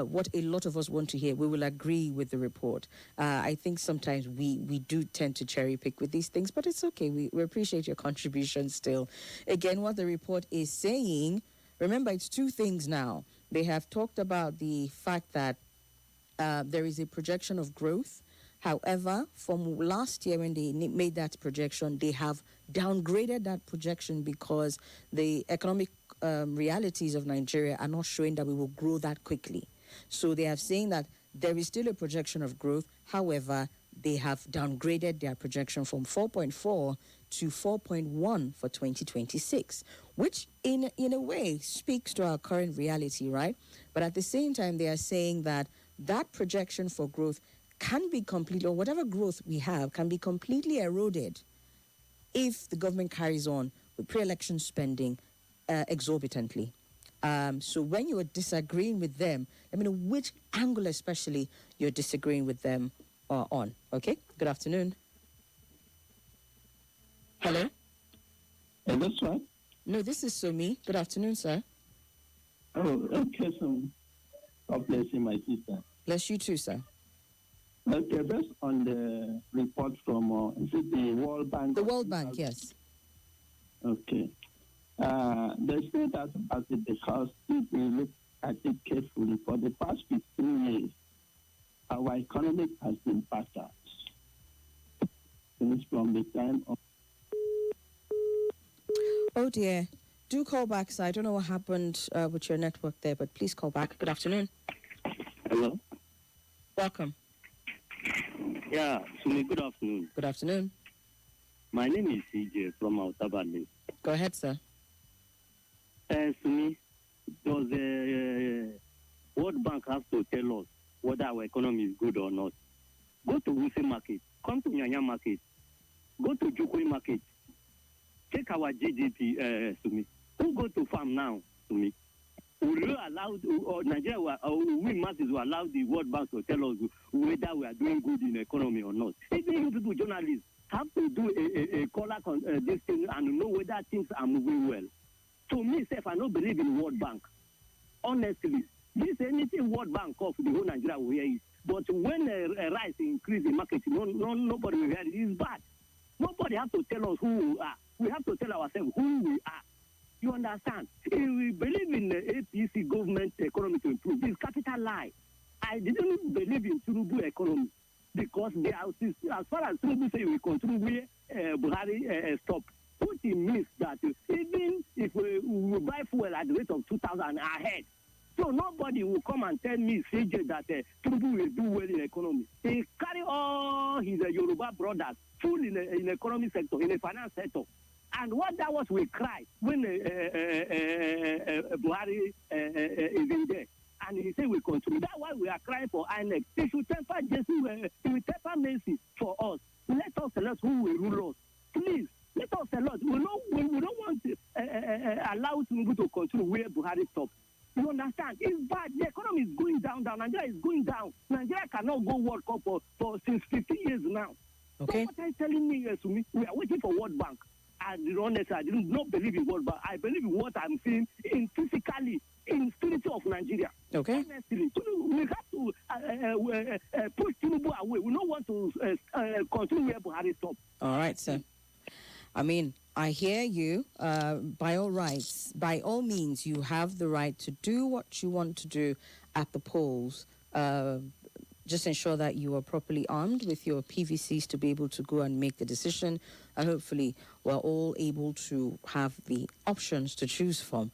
what a lot of us want to hear. We will agree with the report. I think sometimes we do tend to cherry pick with these things, but it's okay. We appreciate your contribution still. Again, what the report is saying, remember, it's two things now. They have talked about the fact that there is a projection of growth. However, from last year when they made that projection, they have downgraded that projection because the economic realities of Nigeria are not showing that we will grow that quickly. So they are saying that there is still a projection of growth. However, they have downgraded their projection from 4.4 to 4.1 for 2026, which in a way speaks to our current reality, right? But at the same time, they are saying that projection for growth can be completely, or whatever growth we have, can be completely eroded if the government carries on with pre-election spending exorbitantly. So when you are disagreeing with them, let me know which angle especially you're disagreeing with them on. Okay? Good afternoon. Hello? Is this right? No, this is Somi. Good afternoon, sir. Oh, okay, so God bless you, my sister. Bless you too, sir. Okay, based on the report from, is it the World Bank? The World Bank, yes. Okay. They say that because if we look at it carefully, for the past 15 years, our economy has been battered. Since from the time of... Oh dear. Do call back, sir. I don't know what happened with your network there, but please call back. Good afternoon. Hello? Welcome. Yeah, Somi, good afternoon. Good afternoon. My name is CJ from Autabali. Go ahead, sir. Somi, does the World Bank have to tell us whether our economy is good or not? Go to Wuse Market, come to Nyanya Market, go to Jukui Market, check our GDP, Somi. Who go to farm now, Somi? Will you allow, or Nigeria, we masses will allow the World Bank to tell us whether we are doing good in the economy or not? Even you people, journalists, have to do a color this thing and know whether things are moving well. To me, I don't believe in World Bank. Honestly, this anything World Bank of the whole Nigeria will hear it. But when a rice increase in market, nobody will hear it. It's bad. Nobody has to tell us who we are. We have to tell ourselves who we are. You understand? If we believe in the APC government economy to improve, it's capital lie. I didn't believe in Tinubu economy because they are, as far as Tinubu say we continue where Buhari stop, which means that even if we buy fuel at the rate of 2,000 ahead, so nobody will come and tell me, CJ, that Tinubu will do well in the economy. He carry all his Yoruba brothers full in the economic sector, in the finance sector. And what that was, we cry when Buhari is in there. And he said we continue. That's why we are crying for INEC. They should temper Jesse, they will temper Mercy for us. Let us select who will rule us. Please, let us select. We don't want to allow Tinubu to continue where Buhari stopped. You understand? It's bad. The economy is going down. Nigeria is going down. Nigeria cannot go World Cup for since 15 years now. Okay. So what are you telling me, Sumi? We are waiting for World Bank. And honestly, I do not believe in World Bank. I believe in what I'm seeing in physically, in spirit of Nigeria. Okay. Honestly, we have to push Tinubu away. We don't want to continue where Buhari stopped. All right, sir. I mean, I hear you. By all rights, by all means, you have the right to do what you want to do at the polls. Just ensure that you are properly armed with your PVCs to be able to go and make the decision. And hopefully, we're all able to have the options to choose from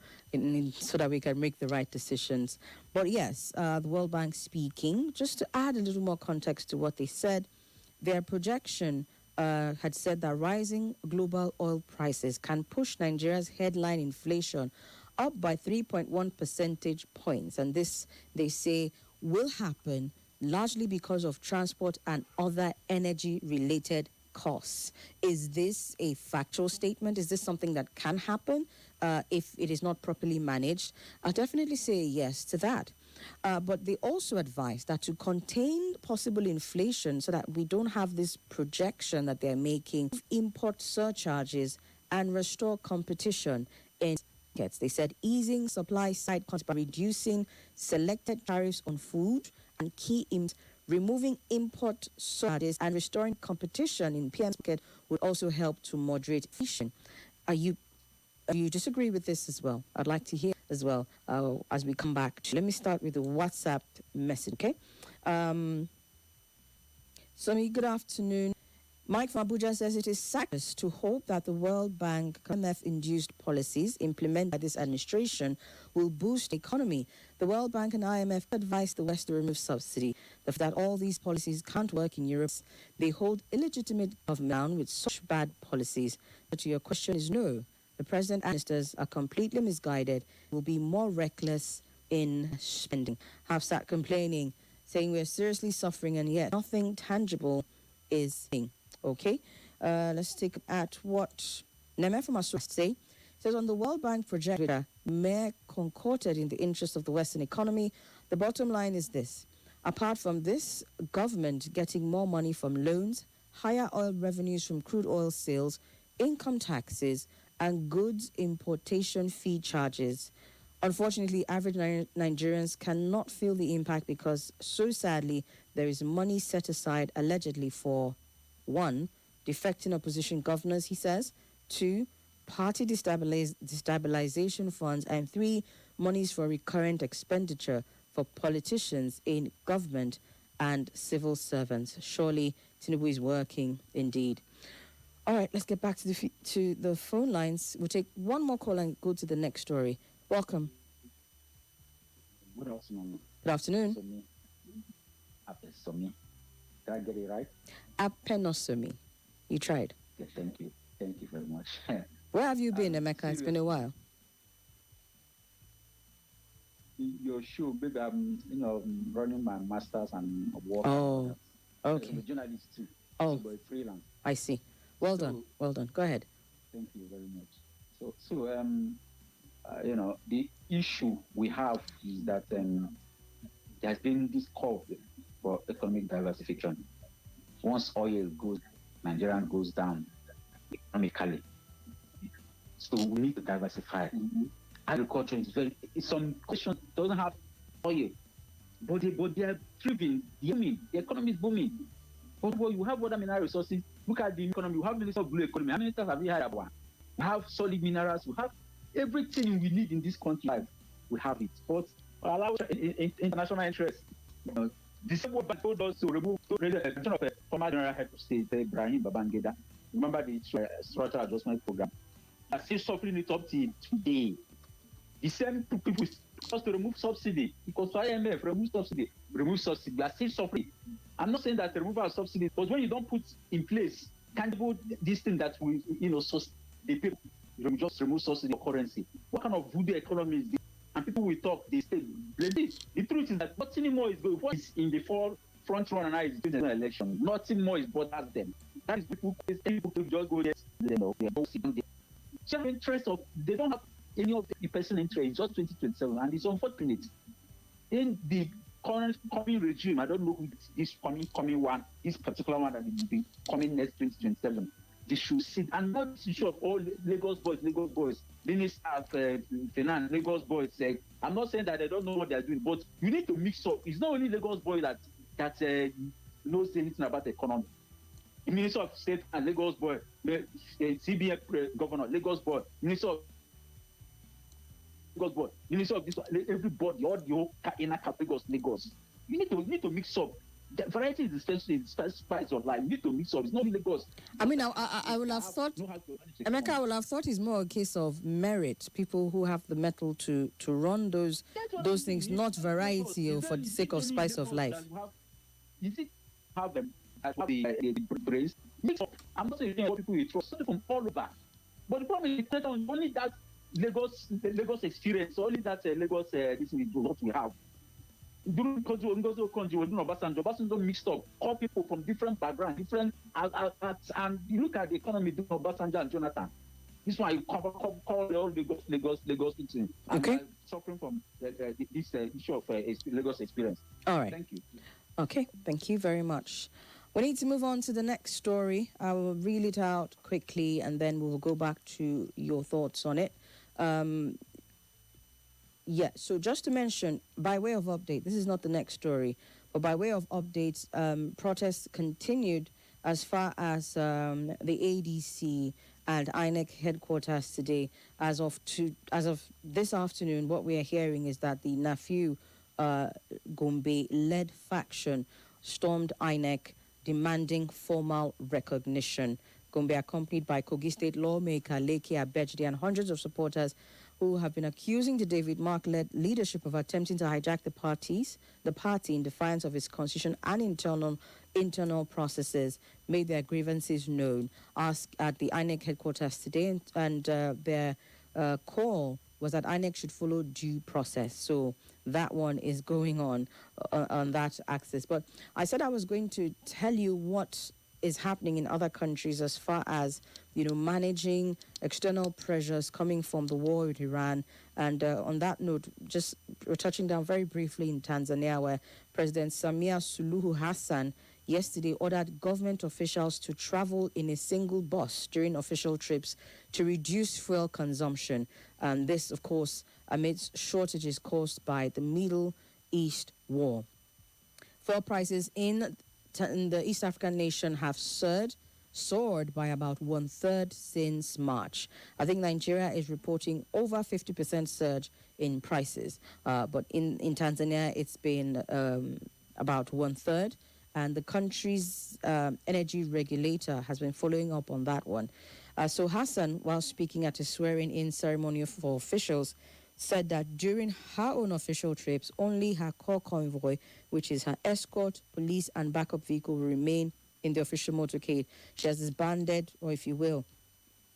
so that we can make the right decisions. But yes, the World Bank speaking, just to add a little more context to what they said, their projection had said that rising global oil prices can push Nigeria's headline inflation up by 3.1 percentage points. And this, they say, will happen largely because of transport and other energy-related costs. Is this a factual statement? Is this something that can happen if it is not properly managed? I'll definitely say yes to that. But they also advise that to contain possible inflation so that we don't have this projection that they're making, import surcharges and restore competition in markets. They said easing supply side constraints by reducing selected tariffs on food and key inputs, removing import subsidies, and restoring competition in PM's market would also help to moderate inflation. You disagree with this as well? I'd like to hear as well as we come back. Let me start with the WhatsApp message, okay? Somi, good afternoon. Mike from Abuja says it is sacrilege to hope that the World Bank IMF-induced policies implemented by this administration will boost the economy. The World Bank and IMF advised the West to remove subsidy. That all these policies can't work in Europe. They hold illegitimate government down with such bad policies. But to your question is no. The president and ministers are completely misguided, will be more reckless in spending. Have sat complaining, saying we're seriously suffering and yet nothing tangible is being. Okay, let's take at what Neme from Aswa say. Says on the World Bank project, mere concocted in the interest of the Western economy. The bottom line is this. Apart from this, government getting more money from loans, higher oil revenues from crude oil sales, income taxes, and goods importation fee charges. Unfortunately, average Nigerians cannot feel the impact because, so sadly, there is money set aside allegedly for 1. Defecting opposition governors, he says. 2. Party destabilization funds. And 3. Monies for recurrent expenditure for politicians in government and civil servants. Surely, Tinubu is working indeed. All right, let's get back to the phone lines. We'll take one more call and go to the next story. Welcome. Good afternoon. Good afternoon. Somi. Did I get it right? Apenosomi. You tried. Yeah, thank you. Thank you very much. Where have you been, Emeka? It's been a while. Your show, baby, I'm running my masters and work. Oh, okay. I'm a journalist too. Oh, so freelance. I see. Well done. Well done. Go ahead. Thank you very much. The issue we have is that there's been this call for economic diversification. Once oil goes, Nigeria goes down economically. So we need to diversify. Mm-hmm. Agriculture is some questions doesn't have oil, but they are thriving, booming. The economy is booming. But when you have other mineral resources, look at the economy. You have minister of blue economy. How many times have we had one? We have solid minerals. We have everything we need in this country. We have it. But allow international interest. The same world bank told us to remove the attention of a former general head of state, Ibrahim Babangida. Remember the structural adjustment program? Are still suffering it up to today. The same people supposed to remove subsidy because IMF remove subsidy. We are still suffering. I'm not saying that the removal of subsidy, but when you don't put in place tangible this thing that we, the people just remove subsidy or currency. What kind of voodoo economy is this? And people will talk, they say, the truth is that nothing more is going. What is in the front runner now is doing the election. Nothing more is bothers them. That is people just go there. They interest of they don't have any of the personal interest. It's just 2027, and it's unfortunate. In the current coming regime, I don't know who this coming one, this particular one that will be coming next 2027. They should sit and not issue of all Lagos boys, Minister of Finance, Lagos boys. I'm not saying that they don't know what they're doing, but you need to mix up. It's not only Lagos boy that knows anything about the economy. The Minister of State and Lagos boy, CBN governor, Lagos boy, Minister of Lagos boy, Minister of this, everybody, all the whole inner Lagos. You need to mix up. The variety is the spice of life. You need to mix up. It's not Lagos. I mean, I would have thought, Emeka, I would have thought it's more a case of merit. People who have the mettle to run those things, not variety or for the sake of spice of life. You see, have them the praise. Mix up. I'm not saying what people you trust from all over. But the problem is that only that Lagos experience, only that Lagos this is what we have. During Obasanjo mixed up, all people from different backgrounds, different and you look at the economy during Obasanjo and Jonathan. This one you call all Lagos things. Okay. Suffering from this issue of Lagos experience. All right. Thank you. Okay, thank you very much. We need to move on to the next story. I will read it out quickly and then we'll go back to your thoughts on it. Yeah, so just to mention, by way of update, this is not the next story, but by way of updates, protests continued as far as the ADC and INEC headquarters today. As of this afternoon, what we are hearing is that the Nafiu Gombe-led faction stormed INEC demanding formal recognition. Gombe, accompanied by Kogi State lawmaker Leke Abejde and hundreds of supporters who have been accusing the David Mark-led leadership of attempting to hijack the party in defiance of its constitution and internal processes, made their grievances known. Asked at the INEC headquarters today, and their call was that INEC should follow due process. So that one is going on that axis. But I said I was going to tell you what is happening in other countries as far as, managing external pressures coming from the war with Iran. And on that note, just touching down very briefly in Tanzania, where President Samia Suluhu Hassan yesterday ordered government officials to travel in a single bus during official trips to reduce fuel consumption. And this, of course, amidst shortages caused by the Middle East war. Fuel prices in the East African nation have soared by about 1/3 since March. I think Nigeria is reporting over 50% surge in prices, but in Tanzania it's been about 1/3, and the country's energy regulator has been following up on that one. So Hassan, while speaking at a swearing-in ceremony for officials, said that during her own official trips, only her core convoy, which is her escort, police, and backup vehicle, will remain in the official motorcade. She has disbanded, or if you will,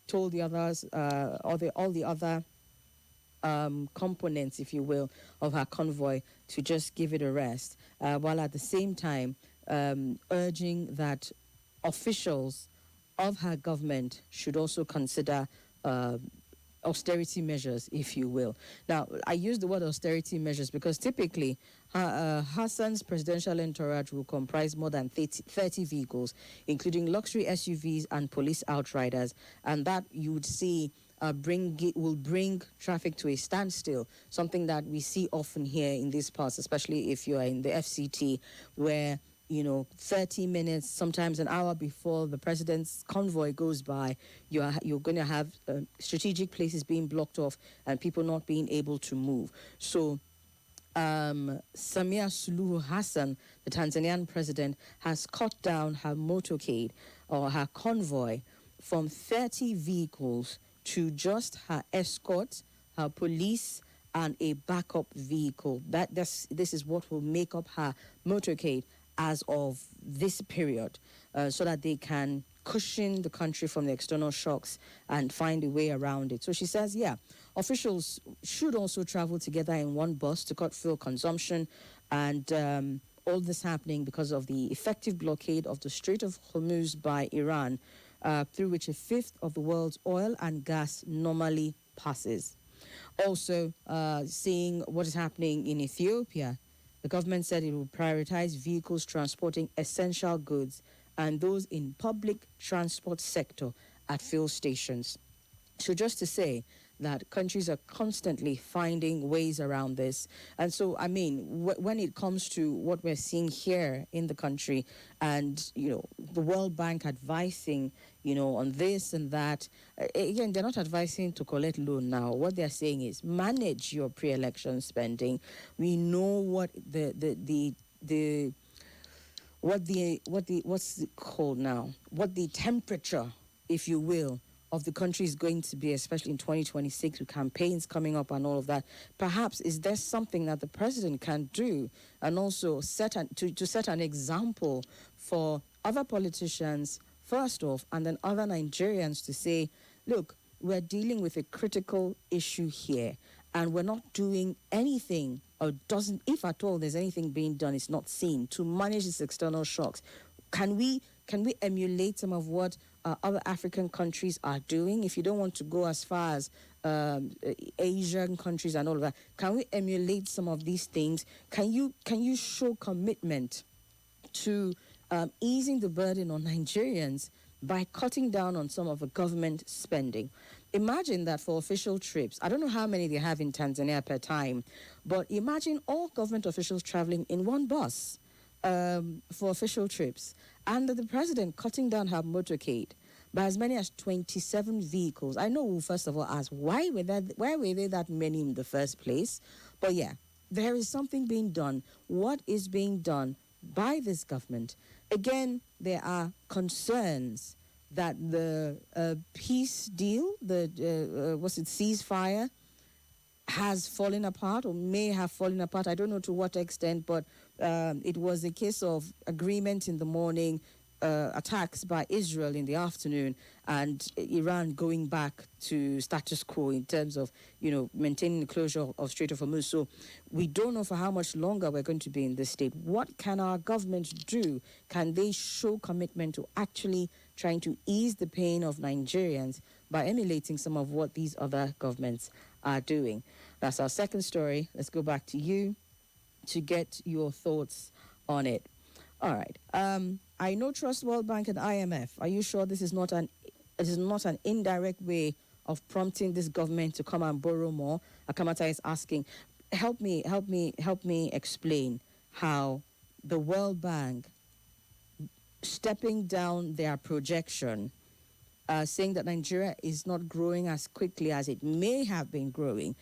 told the others, all the other components, if you will, of her convoy to just give it a rest, while at the same time urging that officials of her government should also consider austerity measures, if you will. Now, I use the word austerity measures because typically Hassan's presidential entourage will comprise more than 30 vehicles, including luxury SUVs and police outriders, and that you would see will bring traffic to a standstill, something that we see often here in these parts, especially if you are in the FCT, where 30 minutes, sometimes an hour before the president's convoy goes by, you're going to have strategic places being blocked off and people not being able to move. So Samia Suluhu Hassan, the Tanzanian president, has cut down her motorcade or her convoy from 30 vehicles to just her escort, her police, and a backup vehicle. This is what will make up her motorcade as of this period, so that they can cushion the country from the external shocks and find a way around it. So she says, officials should also travel together in one bus to cut fuel consumption, and all this happening because of the effective blockade of the Strait of Hormuz by Iran, through which a fifth of the world's oil and gas normally passes. Also, seeing what is happening in Ethiopia, the government said it will prioritize vehicles transporting essential goods and those in public transport sector at fuel stations. So just to say that countries are constantly finding ways around this. And so, I mean, when it comes to what we're seeing here in the country and, the World Bank advising, on this and that, again, they're not advising to collect loan now. What they're saying is manage your pre-election spending. We know what what's it called now? What the temperature, if you will, of the country is going to be, especially in 2026 with campaigns coming up and all of that. Perhaps is there something that the president can do and also set an example for other politicians first off, and then other Nigerians to say, look, we're dealing with a critical issue here, and we're not doing anything, or if at all there's anything being done, it's not seen, to manage these external shocks. Can we emulate some of what other African countries are doing? If you don't want to go as far as Asian countries and all of that, can we emulate some of these things? Can you show commitment to easing the burden on Nigerians by cutting down on some of the government spending? imagine that for official trips, I don't know how many they have in Tanzania per time, but imagine all government officials traveling in one bus for official trips, and the president cutting down her motorcade by as many as 27 vehicles. I know we'll first of all ask, why were there that many in the first place? But yeah, there is something being done. What is being done by this government? Again, there are concerns that the peace deal, the ceasefire, has fallen apart or may have fallen apart. I don't know to what extent, but it was a case of agreement in the morning, attacks by Israel in the afternoon, and Iran going back to status quo in terms of, maintaining the closure of Strait of Hormuz. So we don't know for how much longer we're going to be in this state. What can our government do? Can they show commitment to actually trying to ease the pain of Nigerians by emulating some of what these other governments are doing? That's our second story. Let's go back to you to get your thoughts on it. All right. I know Trust World Bank and IMF. Are you sure this is not an indirect way of prompting this government to come and borrow more? Akamata is asking, help me explain how the World Bank stepping down their projection, saying that Nigeria is not growing as quickly as it may have been growing,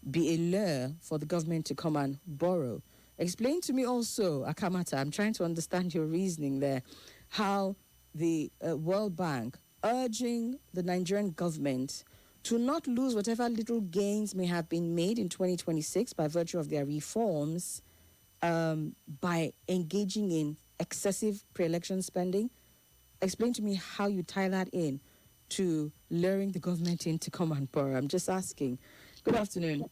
be a lure for the government to come and borrow. Explain to me also, Akamata, I'm trying to understand your reasoning there, how the World Bank urging the Nigerian government to not lose whatever little gains may have been made in 2026 by virtue of their reforms, by engaging in excessive pre-election spending. Explain to me how you tie that in to luring the government in to come and borrow. I'm just asking. Good afternoon.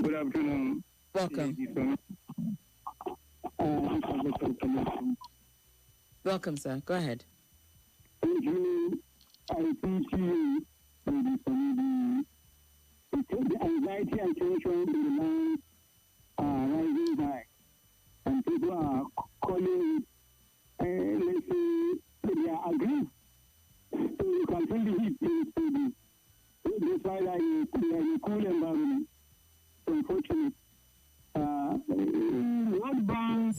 Good afternoon. Welcome. Welcome, sir. Go ahead. Thank you. I appreciate the anxiety and tension in the land are rising high, and people are calling, let's say, they are aggrieved. So you can feel the heat in the studio. That's why they are in a cool environment. Unfortunately, World Bank.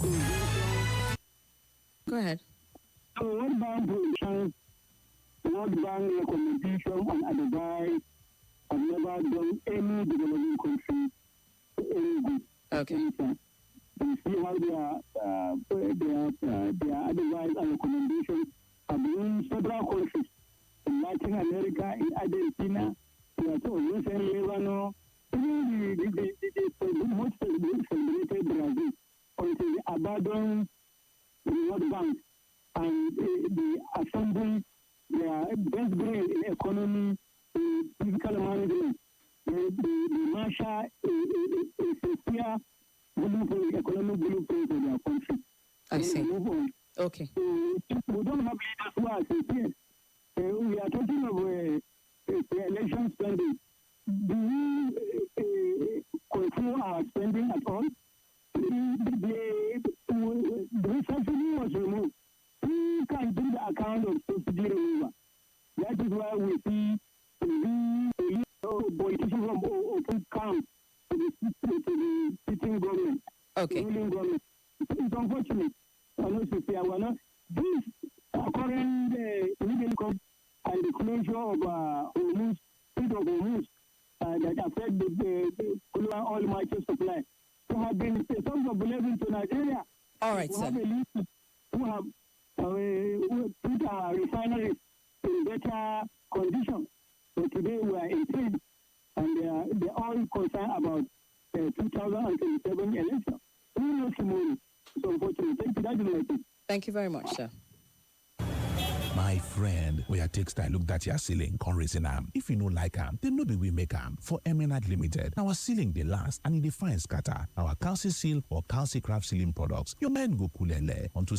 Go ahead. World Bank positions, World Bank recommendation and advice have never done any developing country any good. Okay. You see how their advice and recommendations have been in several countries in Latin America, in Argentina, in Lebanon, even the most celebrated Brazil, until they abandoned the World Bank and the assembly their best brain in economy, in physical management. The Marshall is a sincere blueprint, economic blueprint for their country. I see. Move on. Okay. We don't have leaders who are sincere. We are talking of election spending. Do we control our spending at all? The subsidy was removed. We can do the account of subsidy removal. That is why we see the politicians from open camp to the sitting government, Okay. ruling government. It's unfortunate. This current illegal income and the closure of Hormuz, Strait of Hormuz, that affect the global oil market supply. So have been a source of blessing to Nigeria. All right, We sir. have a list who have put our refineries in better condition. So today we are in trade, and they are all concerned about 2027 election. We know tomorrow. So unfortunately, thank you. That is my thing. Thank you very much, sir. My friend, we are take style look that your ceiling con raising am. If you no like am, then no be we make am. For Eminent Limited, our ceiling dey last and it define scatter. Our calci seal or calci craft ceiling products, your men go kulele onto